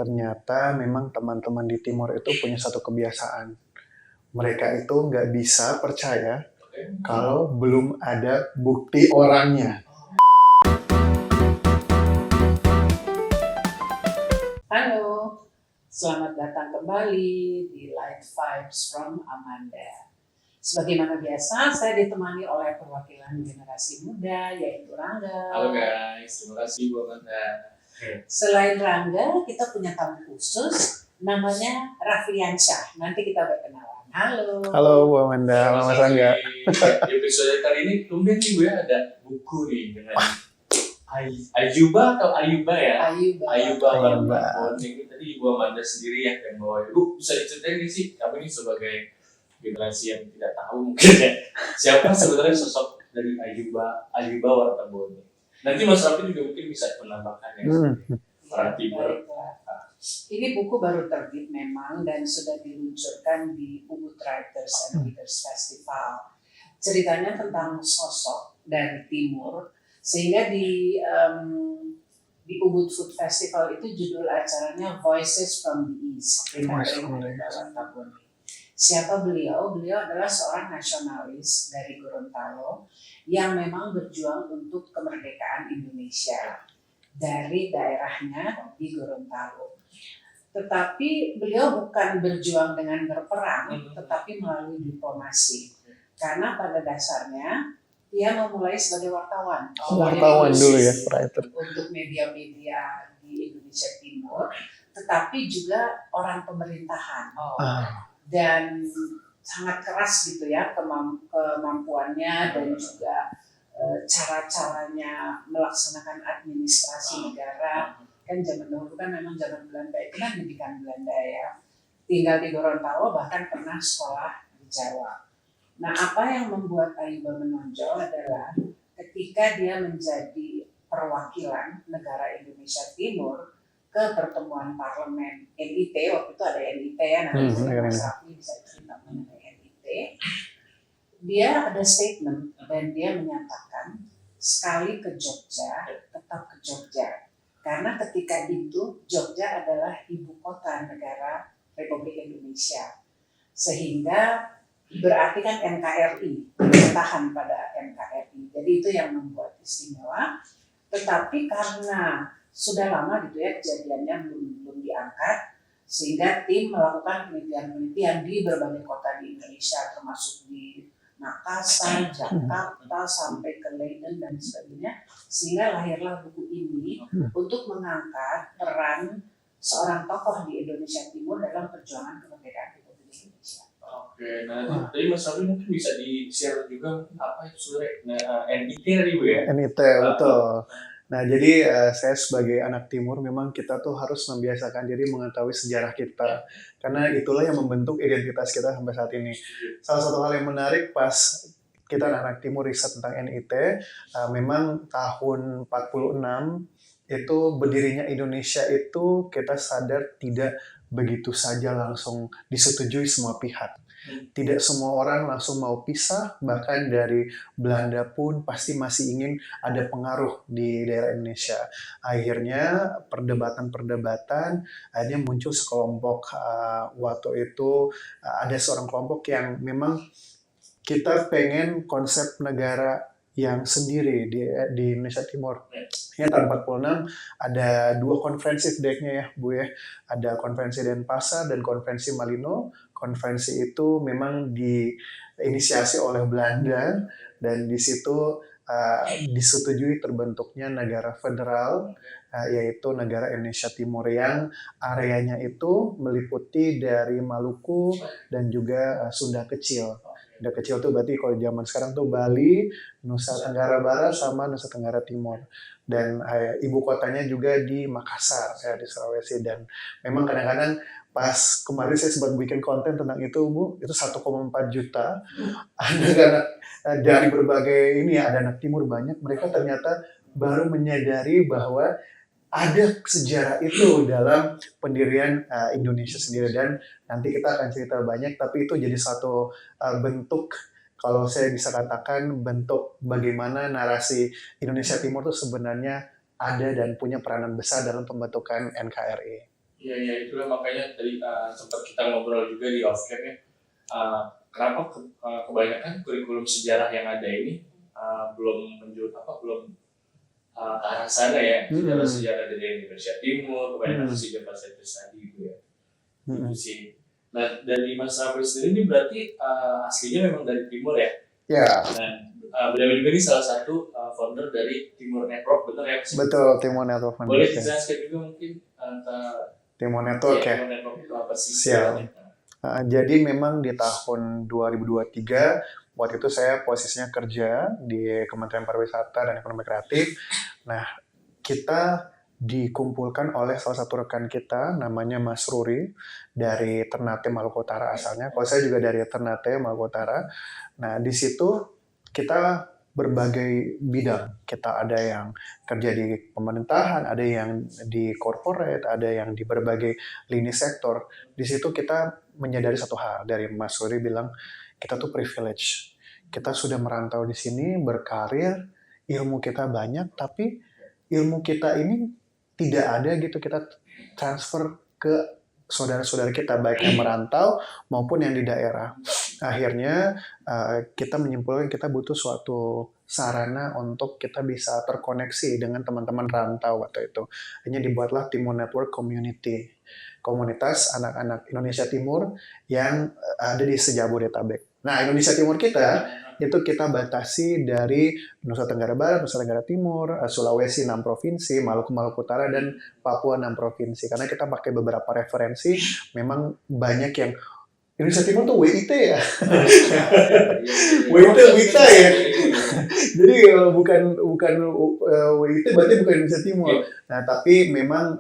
ternyata memang teman-teman di timur itu punya satu kebiasaan. Mereka itu nggak bisa percaya kalau belum ada bukti orangnya. Halo, selamat datang kembali di Light Vibes from Amanda. Sebagaimana biasa, saya ditemani oleh perwakilan generasi muda, yaitu Rangga. Halo guys, terima kasih Bu Amanda. Selain Rangga, kita punya tamu khusus, namanya Rafliansyah. Nanti kita berkenalan. Halo. Halo Bu Amanda, halo Mas Rangga. Di episode kali ini tumben nih Bu ya, ada buku nih dengan Ayuba atau Ayuba ya? Ayuba Warta. Ini tadi Bu Amanda sendiri yang bawa. Bu, bisa diceritain nggak sih, kami ini sebagai generasi yang tidak tahu mungkin ya, siapa sebenarnya sosok dari Ayuba Warta ini? Nanti Mas Raffi juga mungkin bisa menambahkan ya. Orang timur. Ini buku baru terbit memang dan sudah diluncurkan di Ubud Writers and Readers Festival. Ceritanya tentang sosok dari timur, sehingga di Ubud Food Festival itu judul acaranya Voices from the East. Siapa beliau? Beliau adalah seorang nasionalis dari Gorontalo yang memang berjuang untuk kemerdekaan Indonesia dari daerahnya di Gorontalo. Tetapi beliau bukan berjuang dengan berperang, tetapi melalui diplomasi. Karena pada dasarnya dia memulai sebagai wartawan. Wartawan dulu ya, writer. Untuk media-media di Indonesia Timur, tetapi juga orang pemerintahan. Dan sangat keras gitu ya kemampuannya dan juga cara-caranya melaksanakan administrasi negara. Kan zaman dahulu kan memang zaman Belanda itu kan didikan Belanda ya. Tinggal di Gorontalo, bahkan pernah sekolah di Jawa. Nah, apa yang membuat Ayuba menonjol adalah ketika dia menjadi perwakilan negara Indonesia Timur ke pertemuan parlemen NIT, waktu itu ada NIT ya, nanti Mas Raffi bisa cerita mengenai NIT. Dia ada statement dan dia menyatakan sekali ke Jogja, tetap ke Jogja. Karena ketika itu Jogja adalah ibu kota negara Republik Indonesia. Sehingga berarti kan NKRI, bertahan pada NKRI. Jadi itu yang membuat istimewa. Tetapi karena sudah lama gitu ya kejadiannya belum diangkat, sehingga tim melakukan penelitian-penelitian di berbagai kota di Indonesia, termasuk di Makassar, Jakarta, sampai ke Leiden dan sebagainya, sehingga lahirlah buku ini untuk mengangkat peran seorang tokoh di Indonesia Timur dalam perjuangan kemerdekaan Republik Indonesia. Oke, nah tadi Mas Raffi mungkin bisa di-share juga apa itu sebenarnya NIT tadi Bu ya? NIT, betul. Nah, jadi saya sebagai anak timur memang kita tuh harus membiasakan diri mengetahui sejarah kita. Karena itulah yang membentuk identitas kita sampai saat ini. Salah satu hal yang menarik pas kita anak timur riset tentang NIT, memang tahun 46 itu berdirinya Indonesia itu kita sadar tidak begitu saja langsung disetujui semua pihak. Tidak semua orang langsung mau pisah, bahkan dari Belanda pun pasti masih ingin ada pengaruh di daerah Indonesia. Akhirnya perdebatan, akhirnya muncul sekelompok waktu itu ada seorang kelompok yang memang kita pengen konsep negara yang sendiri di Indonesia Timur. Ya, tahun 46 ada dua konferensi setidaknya ya Bu ya. Ada konferensi Denpasar dan konferensi Malino. Konferensi itu memang diinisiasi oleh Belanda dan di situ disetujui terbentuknya negara federal, yaitu negara Indonesia Timur yang areanya itu meliputi dari Maluku dan juga Sunda Kecil. Sunda Kecil itu berarti kalau zaman sekarang tuh Bali, Nusa Tenggara Barat sama Nusa Tenggara Timur. Dan ibu kotanya juga di Makassar ya, di Sulawesi. Dan memang kadang-kadang pas kemarin saya sempat bikin konten tentang itu Bu, itu 1,4 juta anak-anak dari berbagai ini ya, ada anak timur banyak, mereka ternyata baru menyadari bahwa ada sejarah itu dalam pendirian Indonesia sendiri. Dan nanti kita akan cerita banyak, tapi itu jadi satu bentuk, kalau saya bisa katakan, bentuk bagaimana narasi Indonesia Timur itu sebenarnya ada dan punya peranan besar dalam pembentukan NKRI. Iya, itulah makanya tadi sempat kita ngobrol juga di off cam ya. Kenapa kebanyakan kurikulum sejarah yang ada ini belum belum ke arah sana ya, sejarah-sejarah dari Indonesia Timur, kebanyakan sejarah pasifis tadi gitu ya. Itu sih. Nah, dari Mas Rafael sendiri ini berarti aslinya memang dari Timur ya? Ya. Nah, beliau juga ini salah satu founder dari Timur Network, benar ya? Betul, Timur Network Foundation. Boleh dijelaskan juga mungkin Timur Network ya? Timur Network itu apa sih? Siap. Jadi memang di tahun 2023, waktu itu saya posisinya kerja di Kementerian Pariwisata dan Ekonomi Kreatif. Nah, kita dikumpulkan oleh salah satu rekan kita, namanya Mas Ruri, dari Ternate, Maluku Utara asalnya. Kalau saya juga dari Ternate, Maluku Utara. Nah, di situ kita berbagai bidang. Kita ada yang kerja di pemerintahan, ada yang di corporate, ada yang di berbagai lini sektor. Di situ kita menyadari satu hal, dari Mas Suri bilang, kita tuh privilege. Kita sudah merantau di sini, berkarir, ilmu kita banyak, tapi ilmu kita ini tidak ada gitu, kita transfer ke saudara-saudara kita, baik yang merantau maupun yang di daerah. Akhirnya kita menyimpulkan kita butuh suatu sarana untuk kita bisa terkoneksi dengan teman-teman rantau waktu itu. Hanya dibuatlah Timur Network Community, komunitas anak-anak Indonesia Timur yang ada di Sejabodetabek. Nah, Indonesia Timur kita itu kita batasi dari Nusa Tenggara Barat, Nusa Tenggara Timur, Sulawesi 6 provinsi, Maluku Utara, dan Papua 6 provinsi. Karena kita pakai beberapa referensi, memang banyak yang Indonesia Timur tuh WIT ya. WITA ya. Jadi bukan WIT berarti bukan Indonesia Timur. Nah, tapi memang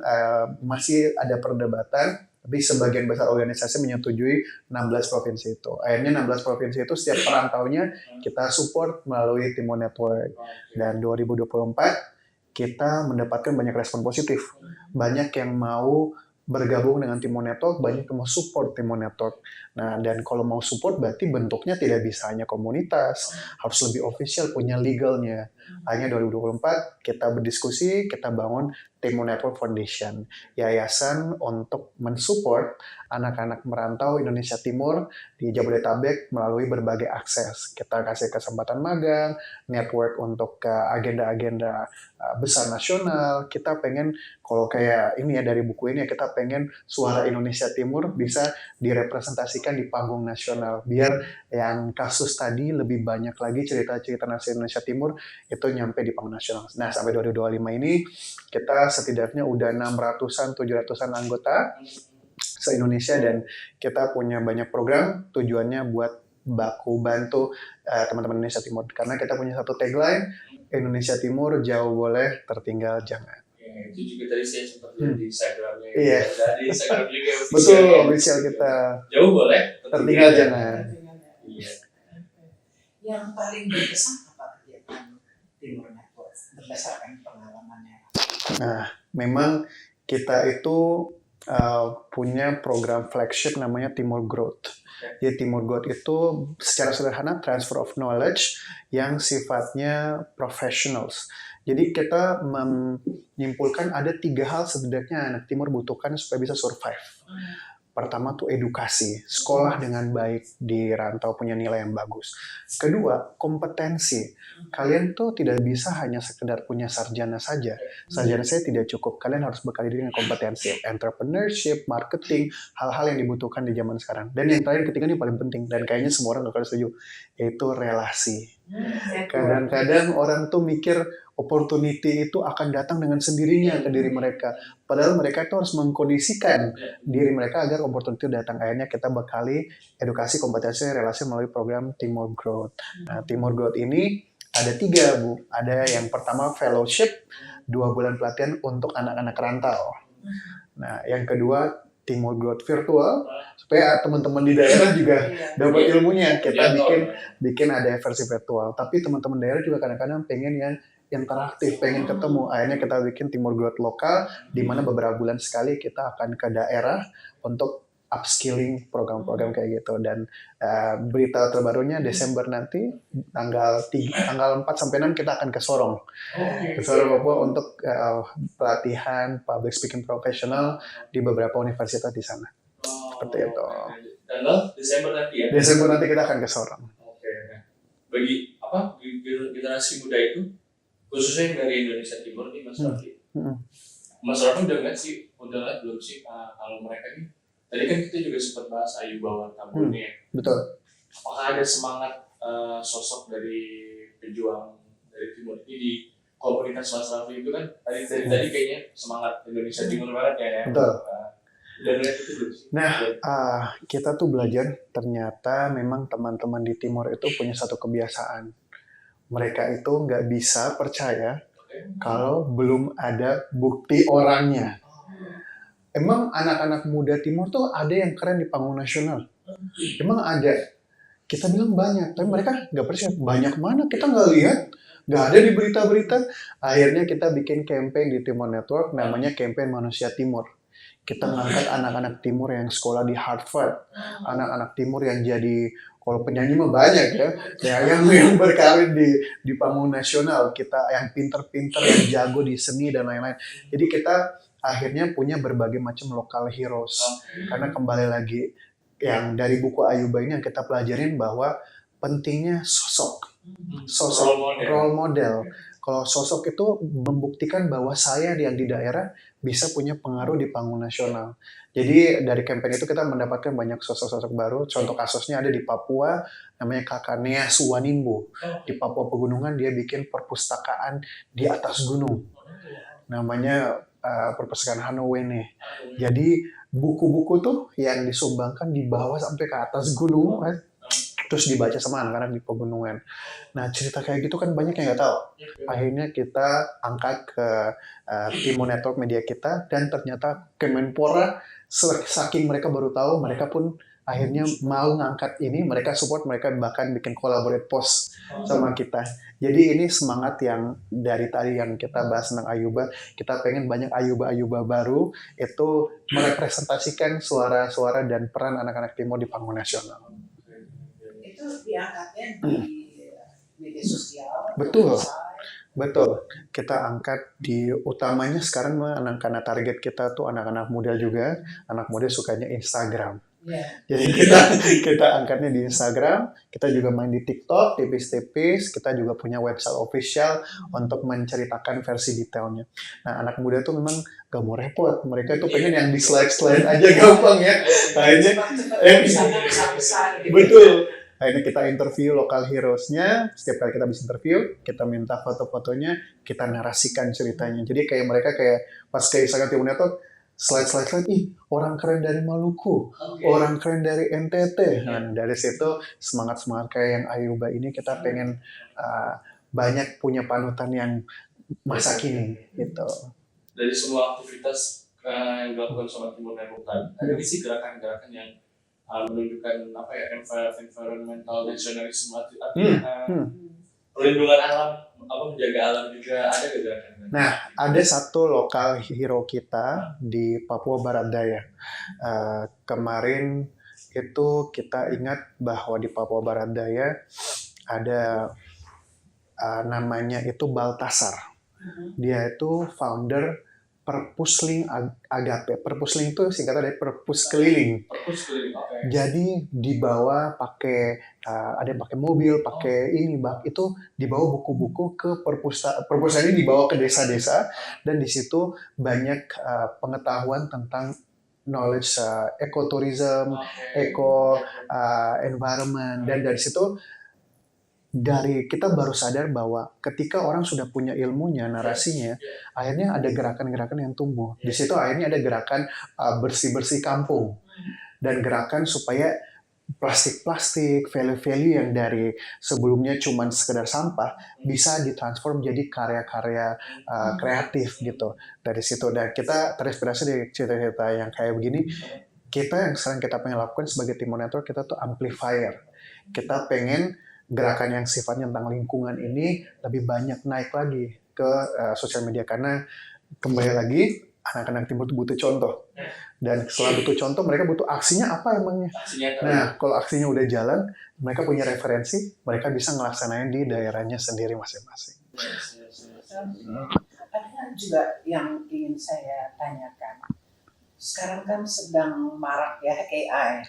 masih ada perdebatan. Tapi sebagian besar organisasi menyetujui 16 provinsi itu. Akhirnya 16 provinsi itu setiap perantaunya kita support melalui Timur Network. Dan 2024 kita mendapatkan banyak respon positif. Banyak yang mau bergabung dengan Timur Network, banyak yang mau support Timur Network. Nah, dan kalau mau support berarti bentuknya tidak bisa hanya komunitas, harus lebih official, punya legalnya. Hanya 2024 kita berdiskusi, kita bangun Timur Network Foundation, yayasan untuk mensupport anak-anak merantau Indonesia Timur di Jabodetabek melalui berbagai akses. Kita kasih kesempatan magang, network untuk agenda-agenda besar nasional. Kita pengen, kalau kayak ini ya dari buku ini ya, kita pengen suara Indonesia Timur bisa direpresentasikan di panggung nasional. Biar yang kasus tadi lebih banyak lagi cerita-cerita nasional Indonesia Timur itu nyampe di panggung nasional. Nah, sampai 2025 ini kita setidaknya udah 600-an, 700-an anggota se-Indonesia dan kita punya banyak program tujuannya buat baku bantu teman-teman Indonesia Timur. Karena kita punya satu tagline, Indonesia Timur jauh boleh, tertinggal jangan. Itu juga tadi saya sempat lihat di Instagramnya. Iya. Dari Instagram juga betul, official kita. Jauh boleh, tertinggal jangan. Iya. Yang paling berkesan apa kegiatan Timur Network berdasarkan pengalamannya? Nah, memang kita itu punya program flagship namanya Timur Growth. Jadi Timur Growth itu secara sederhana transfer of knowledge yang sifatnya professionals. Jadi kita menyimpulkan ada 3 hal setidaknya anak Timur butuhkan supaya bisa survive. Pertama tuh edukasi, sekolah dengan baik di rantau punya nilai yang bagus. Kedua, kompetensi. Kalian tuh tidak bisa hanya sekedar punya sarjana saja. Sarjana saya tidak cukup. Kalian harus bekali diri dengan kompetensi, entrepreneurship, marketing, hal-hal yang dibutuhkan di zaman sekarang. Dan yang terakhir ketiga ini paling penting dan kayaknya semua orang bakal setuju, yaitu relasi. Kadang-kadang orang tuh mikir opportunity itu akan datang dengan sendirinya ke diri mereka. Padahal mereka itu harus mengkondisikan diri mereka agar opportunity datang. Akhirnya kita bekali edukasi, kompetensi, relasi melalui program Timur Growth. Nah, Timur Growth ini ada 3, Bu. Ada yang pertama fellowship, 2 bulan pelatihan untuk anak-anak rantau. Nah, yang kedua Timur Growth virtual, supaya teman-teman di daerah juga dapat ilmunya. Kita bikin ada versi virtual. Tapi teman-teman daerah juga kadang-kadang pengen yang interaktif, pengen ketemu. Akhirnya kita bikin Timur Growth lokal, di mana beberapa bulan sekali kita akan ke daerah untuk upskilling program-program kayak gitu. Dan berita terbarunya Desember nanti tanggal 4 sampai 6 kita akan ke Sorong. Ke Sorong Papua untuk pelatihan public speaking profesional di beberapa universitas di sana. Seperti itu. Tanggal Desember nanti ya? Desember nanti kita akan ke Sorong. Oke. Bagi generasi muda itu, khususnya yang dari Indonesia Timur nih Mas Raffi. Mas Raffi udah nggak sih? Udah nggak belum sih kalau mereka nih? Tadi kan kita juga sempat bahas Ayuba Wartabone ya. Betul. Apakah ada semangat sosok dari pejuang dari Timur ini di komunitas Mas Raffi itu kan tadi kayaknya semangat Indonesia Timur Barat ya? Betul. Dan itu belum sih? Nah, kita tuh belajar ternyata memang teman-teman di Timur itu punya satu kebiasaan. Mereka itu nggak bisa percaya kalau belum ada bukti orangnya. Emang anak-anak muda Timur tuh ada yang keren di panggung nasional? Emang ada? Kita bilang banyak, tapi mereka nggak percaya. Banyak mana? Kita nggak lihat. Nggak ada di berita-berita. Akhirnya kita bikin campaign di Timur Network, namanya campaign Manusia Timur. Kita ngangkat anak-anak Timur yang sekolah di Harvard, anak-anak Timur yang jadi, kalau penyanyi mah banyak ya yang berkarir di panggung nasional, kita yang pinter-pinter, yang jago di seni dan lain-lain. Jadi kita akhirnya punya berbagai macam local heroes, karena kembali lagi yang dari buku Ayuba ini yang kita pelajarin bahwa pentingnya sosok role model. Kalau sosok itu membuktikan bahwa saya yang di daerah bisa punya pengaruh di panggung nasional. Jadi dari campaign itu kita mendapatkan banyak sosok-sosok baru. Contoh kasusnya ada di Papua, namanya Kakak Nea Suwanimbo. Di Papua Pegunungan dia bikin perpustakaan di atas gunung. Namanya perpustakaan Hanowene. Jadi buku-buku tuh yang disumbangkan dibawa sampai ke atas gunung, terus dibaca sama anak-anak di pegunungan. Nah, cerita kayak gitu kan banyak yang nggak tahu. Akhirnya kita angkat ke Timur Network media kita, dan ternyata Kemenpora, saking mereka baru tahu, mereka pun akhirnya mau ngangkat ini, mereka support, mereka bahkan bikin collaborate post sama kita. Jadi ini semangat yang dari tadi yang kita bahas tentang Ayuba, kita pengen banyak Ayuba-Ayuba baru, itu merepresentasikan suara-suara dan peran anak-anak Timur di panggung nasional. Itu diangkatnya di media sosial. Betul. Kita angkat di utamanya sekarang karena target kita tuh anak-anak muda juga. Anak muda sukanya Instagram. Jadi kita angkatnya di Instagram. Kita juga main di TikTok, tipis-tipis. Kita juga punya website official untuk menceritakan versi detailnya. Nah, anak muda tuh memang gak mau repot. Mereka tuh pengen yang di slide aja gampang ya. Akhirnya betul. Akhirnya kita interview local heroes-nya, setiap kali kita bisa interview, kita minta foto-fotonya, kita narasikan ceritanya. Jadi kayak mereka kayak pas ke Instagram Timur Network, slide, orang keren dari Maluku, orang keren dari NTT. Nah, dari situ semangat-semangat kayak yang Ayuba ini kita pengen banyak punya panutan yang masa kini gitu. Dari semua aktivitas yang dilakukan sama Timur Network tadi, ada sih gerakan-gerakan yang menunjukkan environmental nationalism, perlindungan alam, menjaga alam juga, ada gerakan. Nah, ada satu lokal hero kita di Papua Barat Daya. Kemarin itu kita ingat bahwa di Papua Barat Daya ada namanya itu Baltasar. Dia itu founder Perpusling Agape. Perpusling itu singkatan dari perpus keliling. Jadi dibawa pakai ada yang pakai mobil, pakai ini, itu dibawa buku-buku ke perpustakaan ini, dibawa ke desa-desa, dan di situ banyak pengetahuan tentang knowledge ecotourism, environment, dan dari situ kita baru sadar bahwa ketika orang sudah punya ilmunya, narasinya, akhirnya ada gerakan-gerakan yang tumbuh. Di situ akhirnya ada gerakan bersih-bersih kampung, dan gerakan supaya plastik-plastik, value-value yang dari sebelumnya cuma sekedar sampah bisa ditransform jadi karya-karya kreatif gitu. Dari situ, dan kita terinspirasi dari cerita-cerita yang kayak begini. Kita yang sekarang kita pengen lakukan sebagai Timur Network, kita tuh amplifier. Kita pengen gerakan yang sifatnya tentang lingkungan ini lebih banyak naik lagi ke sosial media, karena kembali lagi anak-anak timur itu butuh contoh. Dan setelah butuh contoh, mereka butuh aksinya apa emangnya. Nah, kalau aksinya udah jalan, mereka punya referensi, mereka bisa ngelaksanain di daerahnya sendiri masing-masing. Ada juga yang ingin saya tanyakan. Sekarang kan sedang marak ya AI,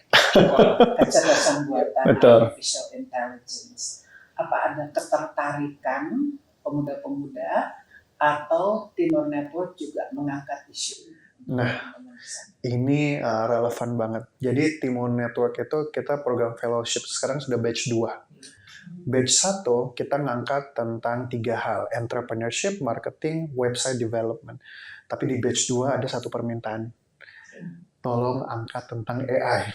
kecerdasan buatan, artificial intelligence. Apa ada ketertarikan pemuda-pemuda atau Timor Network juga mengangkat isu? Nah, ini relevan banget. Jadi Timor Network itu kita program fellowship sekarang sudah batch 2. Batch 1 kita ngangkat tentang 3 hal, entrepreneurship, marketing, website development. Tapi di batch 2 ada satu permintaan. Tolong angkat tentang AI.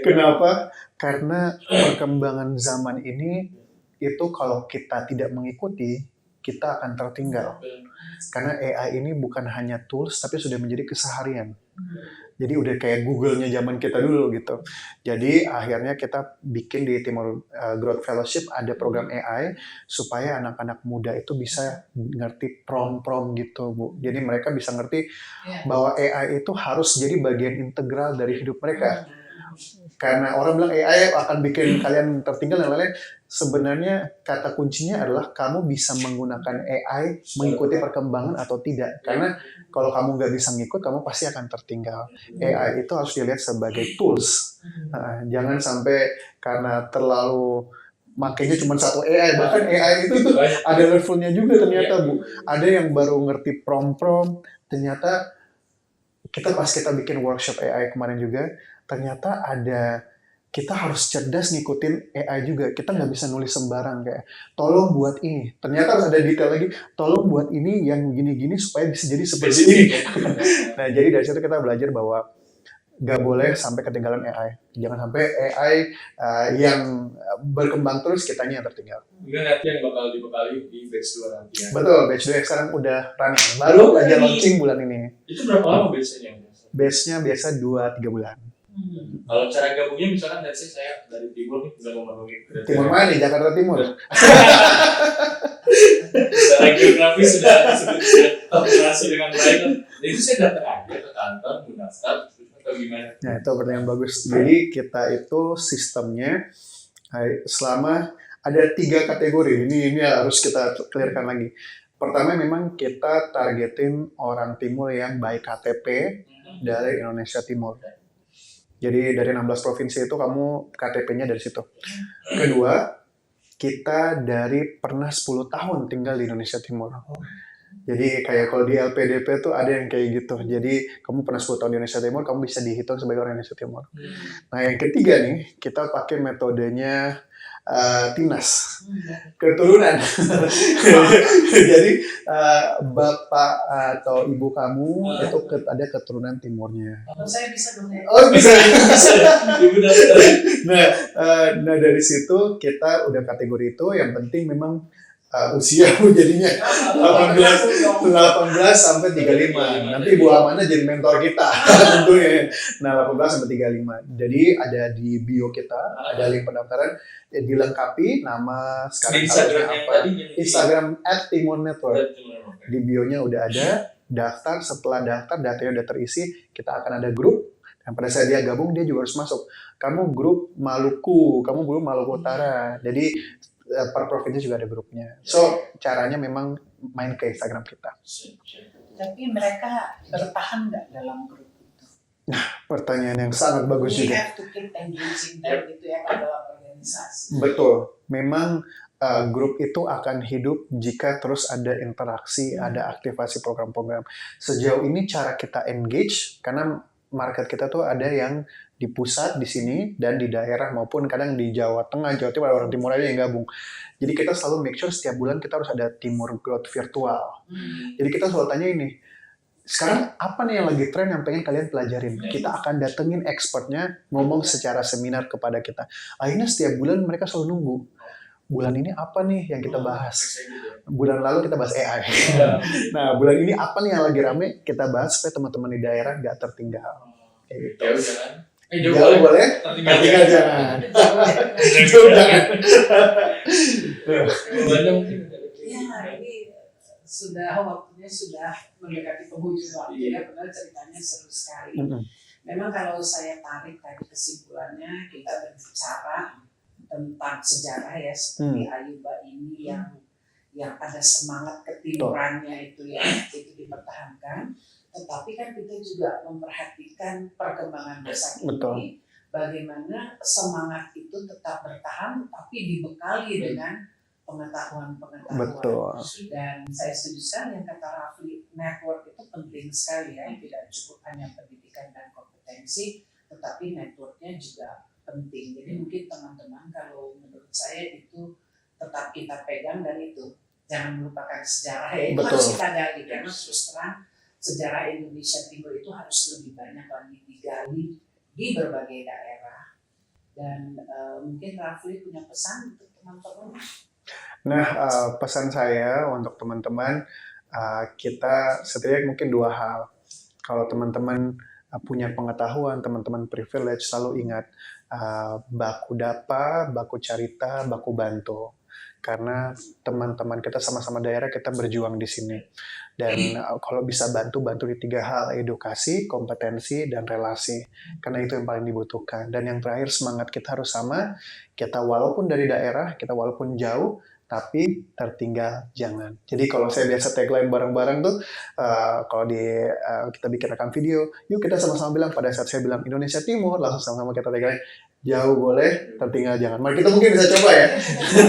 Kenapa? Karena perkembangan zaman ini itu kalau kita tidak mengikuti, kita akan tertinggal. Karena AI ini bukan hanya tools, tapi sudah menjadi keseharian. Jadi udah kayak Google-nya zaman kita dulu gitu. Jadi akhirnya kita bikin di Timor Growth Fellowship ada program AI supaya anak-anak muda itu bisa ngerti prompt gitu, Bu. Jadi mereka bisa ngerti bahwa AI itu harus jadi bagian integral dari hidup mereka. Karena orang bilang AI akan bikin kalian tertinggal dan lain-lain. Sebenarnya kata kuncinya adalah kamu bisa menggunakan AI mengikuti perkembangan atau tidak. Karena kalau kamu nggak bisa ngikut, kamu pasti akan tertinggal. AI itu harus dilihat sebagai tools. Jangan sampai karena terlalu makanya cuma satu AI. Bahkan AI itu tuh ada levelnya juga ternyata, Bu. Ada yang baru ngerti prompt. Ternyata pas kita bikin workshop AI kemarin juga, ternyata kita harus cerdas ngikutin AI juga. Kita nggak bisa nulis sembarang kayak, tolong buat ini. Ternyata harus ada detail lagi, tolong buat ini yang gini-gini supaya bisa jadi seperti ini. Nah, jadi dari situ kita belajar bahwa nggak boleh sampai ketinggalan AI. Jangan sampai AI yang berkembang terus, kitanya yang tertinggal. Mungkin nanti yang bakal dibekali di batch 2 nanti ya. Betul, batch 2 sekarang udah running. Baru aja launching bulan ini. Itu berapa lama batch-nya? Batch-nya biasa 2-3 bulan. Kalau cara gabungnya misalkan saya dari timur nih udah memenuhi Timur mana nih? Jakarta Timur. Secara geografis sudah terkoordinasi dengan baik. Itu saya datang aja ke kantor, mendaftar atau gimana? Nah, itu pertanyaan bagus. Jadi kita itu sistemnya selama ada 3 kategori. Ini harus kita clearkan lagi. Pertama memang kita targetin orang timur yang baik KTP dari Indonesia Timur. Jadi dari 16 provinsi itu kamu KTP-nya dari situ. Kedua, kita dari pernah 10 tahun tinggal di Indonesia Timur. Jadi kayak kalau di LPDP tuh ada yang kayak gitu. Jadi kamu pernah 10 tahun di Indonesia Timur, kamu bisa dihitung sebagai orang Indonesia Timur. Nah yang ketiga nih, kita pakai metodenya TINAS, keturunan. Jadi bapak atau ibu kamu itu ada keturunan timurnya. Saya bisa dong ya. Oh bisa. Nah dari situ kita udah kategori itu. Yang penting memang usia jadinya 18 sampai 35. Nanti Bu Amanda jadi mentor kita tentunya. Nah 18 sampai 35. Jadi ada di bio kita, ada link pendaftaran, dilengkapi nama sekarang apa. Instagram @timornetwork. Di bionya udah ada, daftar, setelah daftar datanya udah terisi, kita akan ada grup. Dan pada saat dia gabung dia juga harus masuk. Kamu grup Maluku, kamu grup Maluku Utara. Jadi per provinsi juga ada grupnya. So, caranya memang main ke Instagram kita. Tapi mereka bertahan nggak dalam grup itu? Nah, pertanyaan yang sangat bagus juga. We have to keep engaging them gitu ya dalam organisasi. Betul. Memang grup itu akan hidup jika terus ada interaksi, ada aktivasi program-program. Sejauh ini cara kita engage, karena market kita tuh ada yang di pusat di sini dan di daerah maupun kadang di Jawa Tengah, Jawa Timur, orang Timur aja yang gabung. Jadi kita selalu make sure setiap bulan kita harus ada Timur Growth virtual. Jadi kita selalu tanya ini, sekarang apa nih yang lagi tren yang pengen kalian pelajarin? Kita akan datengin expertnya ngomong secara seminar kepada kita. Akhirnya setiap bulan mereka selalu nunggu. Bulan ini apa nih yang kita bahas? Bulan lalu kita bahas AI. Nah, bulan ini apa nih yang lagi rame? Kita bahas supaya teman-teman di daerah nggak tertinggal. Kayak gitu. Jauh boleh, tertinggal jangan. Jauh jangan. Ya, ini waktunya sudah mendekati penghujung waktu ya, padahal ceritanya seru sekali. Memang kalau saya tarik tadi kesimpulannya, kita berbicara tentang sejarah ya, seperti Ayuba ini yang ada semangat ketimurannya itu ya, itu dipertahankan. Tetapi kan kita juga memperhatikan perkembangan masa kini, bagaimana semangat itu tetap bertahan, tapi dibekali dengan pengetahuan. Dan saya setuju sekali yang kata Rafli, network itu penting sekali ya, tidak cukup hanya pendidikan dan kompetensi, tetapi networknya juga penting. Jadi mungkin teman-teman kalau menurut saya itu tetap kita pegang, dan itu jangan melupakan sejarah ya, itu harus kita gali, karena terus terang sejarah Indonesia Timur itu harus lebih banyak lagi digali di berbagai daerah. Dan mungkin Rafli punya pesan untuk teman-teman. Nah, pesan saya untuk teman-teman, kita setidaknya mungkin 2 hal. Kalau teman-teman punya pengetahuan, teman-teman privilege, selalu ingat baku dapa, baku carita, baku bantu. Karena teman-teman kita sama-sama daerah, kita berjuang di sini. Dan kalau bisa bantu di 3 hal, edukasi, kompetensi, dan relasi. Karena itu yang paling dibutuhkan. Dan yang terakhir, semangat kita harus sama. Kita walaupun dari daerah, kita walaupun jauh, tapi tertinggal jangan. Jadi kalau saya biasa tagline bareng-bareng tuh, kalau kita bikin rekam video, yuk kita sama-sama bilang, pada saat saya bilang Indonesia Timur, langsung sama-sama kita tagline, jauh boleh, tertinggal jangan. Mari kita mungkin bisa coba ya.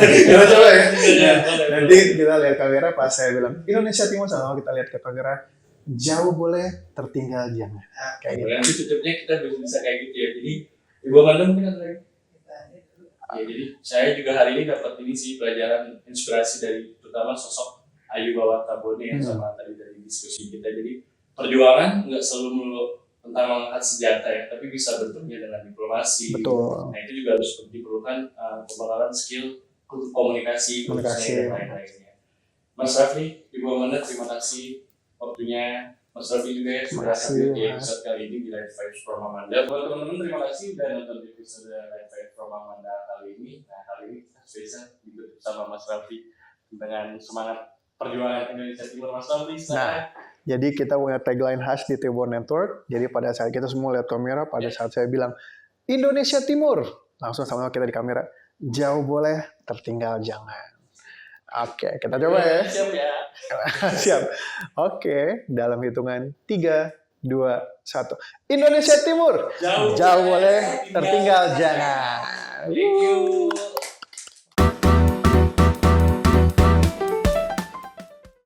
Kita coba ya. Nanti kita lihat kamera pas saya bilang Indonesia Timur, sama kita lihat ke kamera, jauh boleh, tertinggal jangan. Kayak gitu. Nanti tutupnya kita bisa kayak gitu ya. Jadi Ibu Amanda mungkin ada lagi. Ya, jadi saya juga hari ini dapat ini sih pelajaran inspirasi dari terutama sosok Ayuba Wartabone yang sama tadi dari diskusi kita. Jadi perjuangan nggak selalu melulu tentang mengangkat senjata ya, tapi bisa bentuknya dengan diplomasi. Betul. Nah itu juga harus diperlukan pembekalan skill komunikasi dan lain-lainnya. Mas Rafli, Ibu Amanda, terima kasih waktunya. Mas Rafli juga ya sudah hadir di episode kali ini di Live Vibes from Amanda. Buat teman-teman, terima kasih sudah nonton episode Live Vibes from Amanda kali ini. Nah kali ini kita spesial ditutup sama Mas Rafli dengan semangat perjuangan Indonesia Timur. Mas Rafli, nah, jadi kita punya tagline khas di Timur Network. Jadi pada saat kita semua lihat kamera, pada saat saya bilang Indonesia Timur, langsung sama kita di kamera, jauh boleh, tertinggal jangan. Oke, kita coba ya. Siap ya. Siap. Oke, dalam hitungan 3, 2, 1. Indonesia Timur, jauh boleh, tertinggal jangan. Thank you.